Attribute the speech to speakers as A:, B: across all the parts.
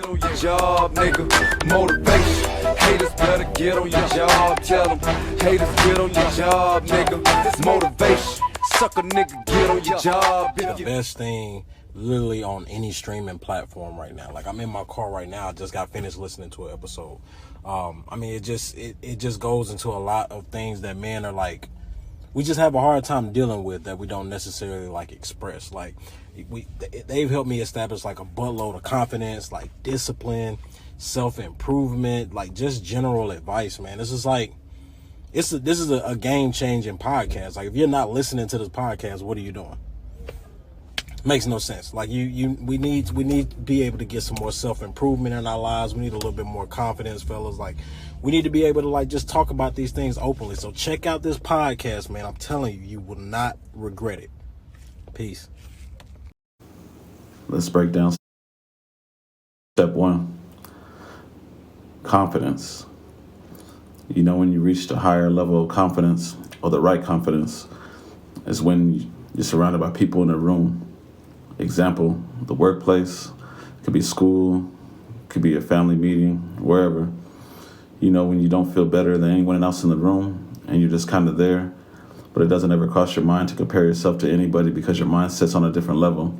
A: on your job, nigga. Motivation. Haters better get on your job. Tell them. Haters get on your job, nigga. It's motivation. Suck a nigga, get on your job.
B: The best thing literally on any streaming platform right now. Like, I'm in my car right now. I just got finished listening to an episode. I mean, it just goes into a lot of things that men are like, we just have a hard time dealing with, that we don't necessarily like express. Like, they've helped me establish like a buttload of confidence, like discipline, self-improvement, like just general advice, man. This is like, this is a game-changing podcast. Like, if you're not listening to this podcast, what are you doing? Makes no sense. Like, we need to be able to get some more self-improvement in our lives. We need a little bit more confidence, fellas. Like, we need to be able to like just talk about these things openly. So check out this podcast, man. I'm telling you, you will not regret it. Peace.
C: Let's break down step one. Confidence. You know, when you reach the higher level of confidence, or the right confidence, is when you're surrounded by people in a room. Example, the workplace, could be school, could be a family meeting, wherever. You know, when you don't feel better than anyone else in the room, and you're just kind of there, but it doesn't ever cross your mind to compare yourself to anybody because your mind sits on a different level.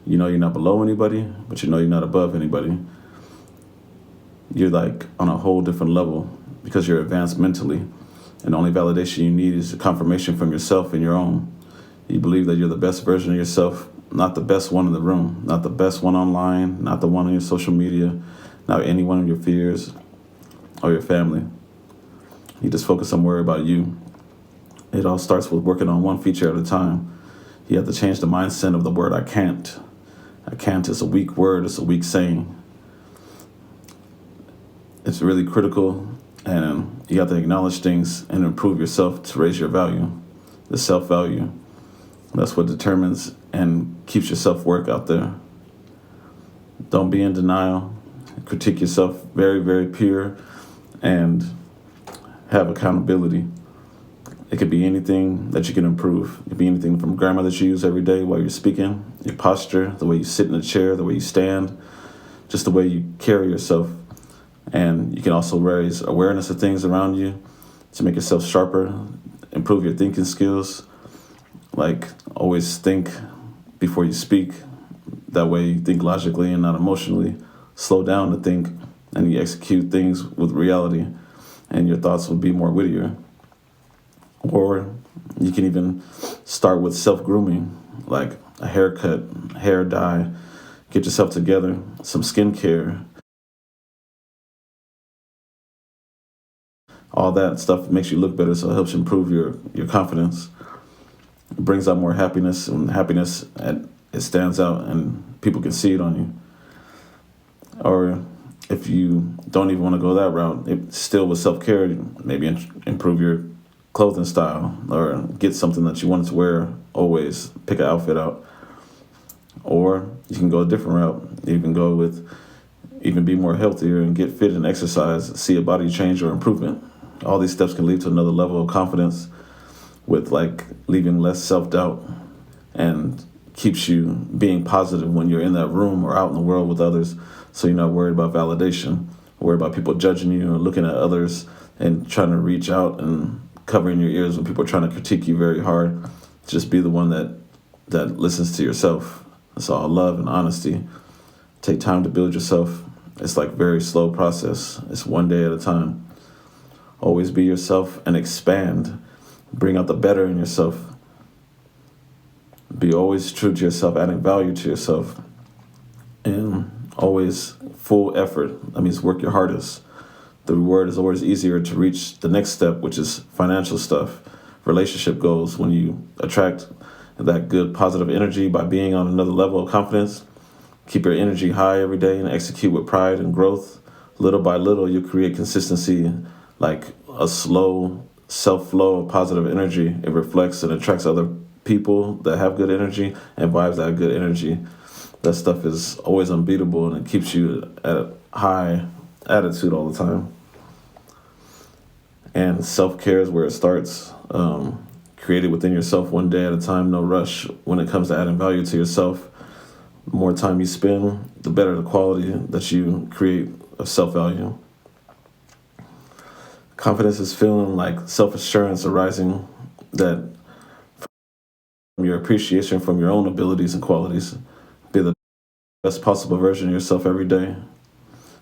C: You know you're not below anybody, but you know you're not above anybody. You're like on a whole different level because you're advanced mentally, and the only validation you need is a confirmation from yourself and your own. You believe that you're the best version of yourself, not the best one in the room, not the best one online, not the one on your social media, not any one of your fears or your family. You just focus on worry about you. It all starts with working on one feature at a time. You have to change the mindset of the word I can't. I can't is a weak word, it's a weak saying. It's really critical, and you have to acknowledge things and improve yourself to raise your value, the self-value. That's what determines and keeps your self-work out there. Don't be in denial. Critique yourself very, very pure, and have accountability. It could be anything that you can improve. It could be anything from grammar that you use every day while you're speaking, your posture, the way you sit in a chair, the way you stand, just the way you carry yourself. And you can also raise awareness of things around you to make yourself sharper, improve your thinking skills. Like, always think before you speak. That way you think logically and not emotionally. Slow down to think, and you execute things with reality, and your thoughts will be more wittier. Or you can even start with self-grooming, like a haircut, hair dye, get yourself together, some skincare. All that stuff makes you look better, so it helps improve your confidence. It brings out more happiness, and happiness, it stands out and people can see it on you. Or if you don't even want to go that route, still with self-care, maybe improve your clothing style, or get something that you wanted to wear always. Pick an outfit out. Or you can go a different route. You can go with even be more healthier and get fit and exercise, see a body change or improvement. All these steps can lead to another level of confidence, with like leaving less self-doubt, and keeps you being positive when you're in that room or out in the world with others. So you're not worried about validation, worried about people judging you or looking at others and trying to reach out and covering your ears when people are trying to critique you very hard. Just be the one that listens to yourself. It's all love and honesty. Take time to build yourself. It's like very slow process. It's one day at a time. Always be yourself and expand. Bring out the better in yourself. Be always true to yourself, adding value to yourself. And always full effort. That means work your hardest. The reward is always easier to reach the next step, which is financial stuff, relationship goals. When you attract that good positive energy by being on another level of confidence, keep your energy high every day and execute with pride and growth. Little by little, you create consistency, like a slow self-flow of positive energy. It reflects and attracts other people that have good energy and vibes that have good energy. That stuff is always unbeatable, and it keeps you at a high attitude all the time. And self-care is where it starts. Create it within yourself one day at a time, no rush when it comes to adding value to yourself. The more time you spend, the better the quality that you create of self-value. Confidence is feeling like self-assurance arising that from your appreciation from your own abilities and qualities. Be the best possible version of yourself every day.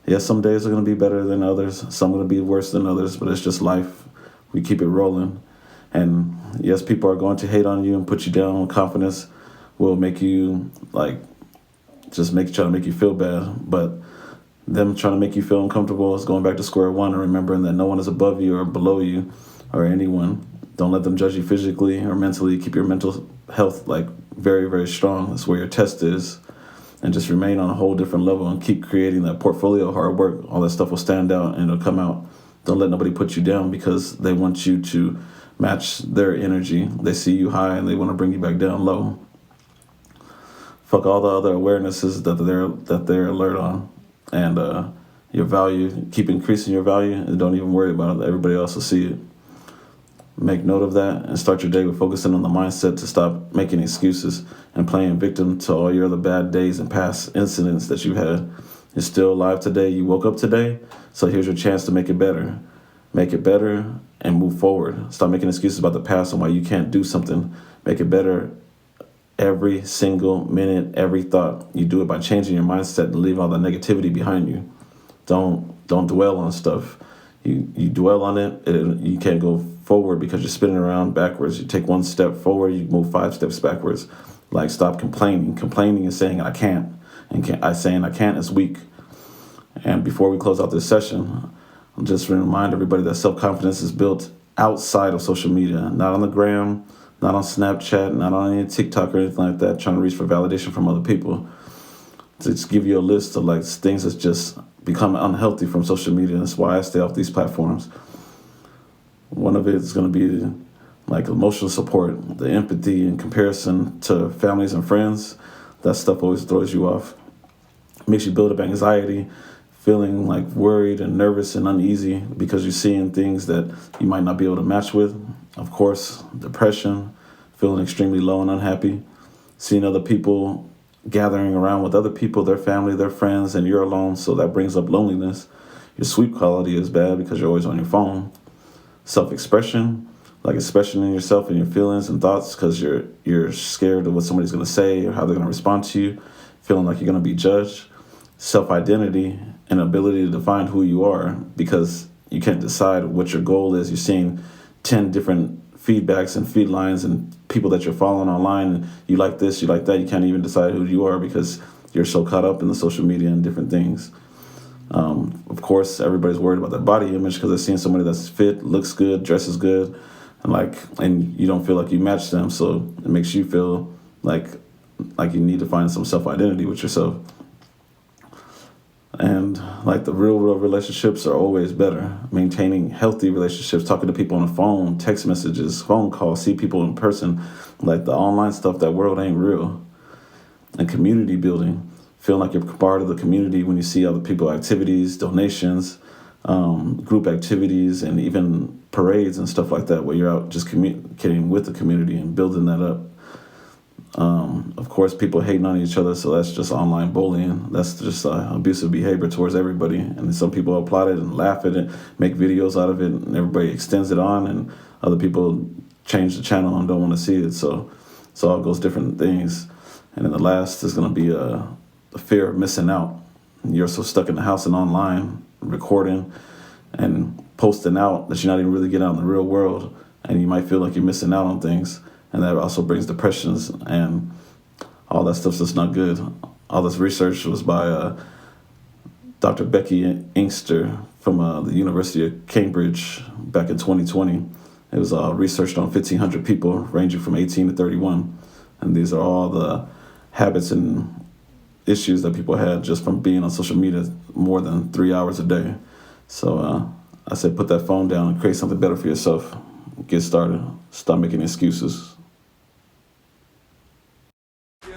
C: Yes, some days are going to be better than others. Some are going to be worse than others, but it's just life. We keep it rolling. And yes, people are going to hate on you and put you down. Confidence will make you try to make you feel bad. But them trying to make you feel uncomfortable is going back to square one and remembering that no one is above you or below you or anyone. Don't let them judge you physically or mentally. Keep your mental health very, very strong. That's where your test is. And just remain on a whole different level and keep creating that portfolio of hard work. All that stuff will stand out and it'll come out. Don't let nobody put you down because they want you to match their energy. They see you high and they want to bring you back down low. Fuck all the other awarenesses that they're alert on. And your value, keep increasing your value and don't even worry about it. Everybody else will see it. Make note of that and start your day with focusing on the mindset to stop making excuses and playing victim to all your other bad days and past incidents that you had. You're still alive today. You woke up today. So here's your chance to make it better. Make it better and move forward. Stop making excuses about the past and why you can't do something. Make it better every single minute, every thought. You do it by changing your mindset and leave all the negativity behind you. Don't dwell on stuff. You dwell on it, you can't go forward because you're spinning around backwards. You take one step forward, you move 5 steps backwards. Like, stop complaining. Complaining is saying I can't, and saying I can't is weak. And before we close out this session, I'll just remind everybody that self-confidence is built outside of social media, not on the gram, not on Snapchat, not on any TikTok or anything like that, trying to reach for validation from other people. To just give you a list of things that's just become unhealthy from social media. That's why I stay off these platforms. One of it is going to be emotional support, the empathy in comparison to families and friends. That stuff always throws you off. Makes you build up anxiety, feeling worried and nervous and uneasy because you're seeing things that you might not be able to match with. Of course, depression, feeling extremely low and unhappy, seeing other people gathering around with other people, their family, their friends, and you're alone, so that brings up loneliness. Your sleep quality is bad because you're always on your phone. Self-expression, expressing yourself and your feelings and thoughts because you're scared of what somebody's going to say or how they're going to respond to you, feeling like you're going to be judged. Self-identity and ability to define who you are because you can't decide what your goal is. You're seeing 10 different feedbacks and feed lines and people that you're following online, and you like this, you like that. You can't even decide who you are because you're so caught up in the social media and different things. Of course, everybody's worried about their body image because they're seeing somebody that's fit, looks good, dresses good, and you don't feel like you match them. So it makes you feel like you need to find some self-identity with yourself. And the real world relationships are always better. Maintaining healthy relationships, talking to people on the phone, text messages, phone calls, see people in person. The online stuff, that world ain't real. And community building, feeling like you're part of the community when you see other people, activities, donations, group activities, and even parades and stuff like that, where you're out just communicating with the community and building that up. Of course, people hating on each other, so that's just online bullying. That's just abusive behavior towards everybody. And some people applaud it and laugh at it, make videos out of it, and everybody extends it on, and other people change the channel and don't want to see it. So it all goes different things. And then the last is going to be the fear of missing out. You're so stuck in the house and online, recording and posting out that you're not even really getting out in the real world, and you might feel like you're missing out on things. And that also brings depressions and all that stuff's just not good. All this research was by Dr. Becky Inkster from the University of Cambridge back in 2020. It was researched on 1,500 people ranging from 18 to 31. And these are all the habits and issues that people had just from being on social media more than 3 hours a day. So I said, put that phone down and create something better for yourself. Get started. Stop making excuses.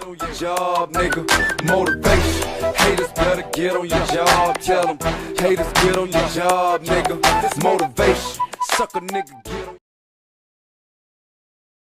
A: Your job, nigga, motivation. Haters better get on your job. Tell them haters get on your job, nigga. It's motivation. Suck a nigga.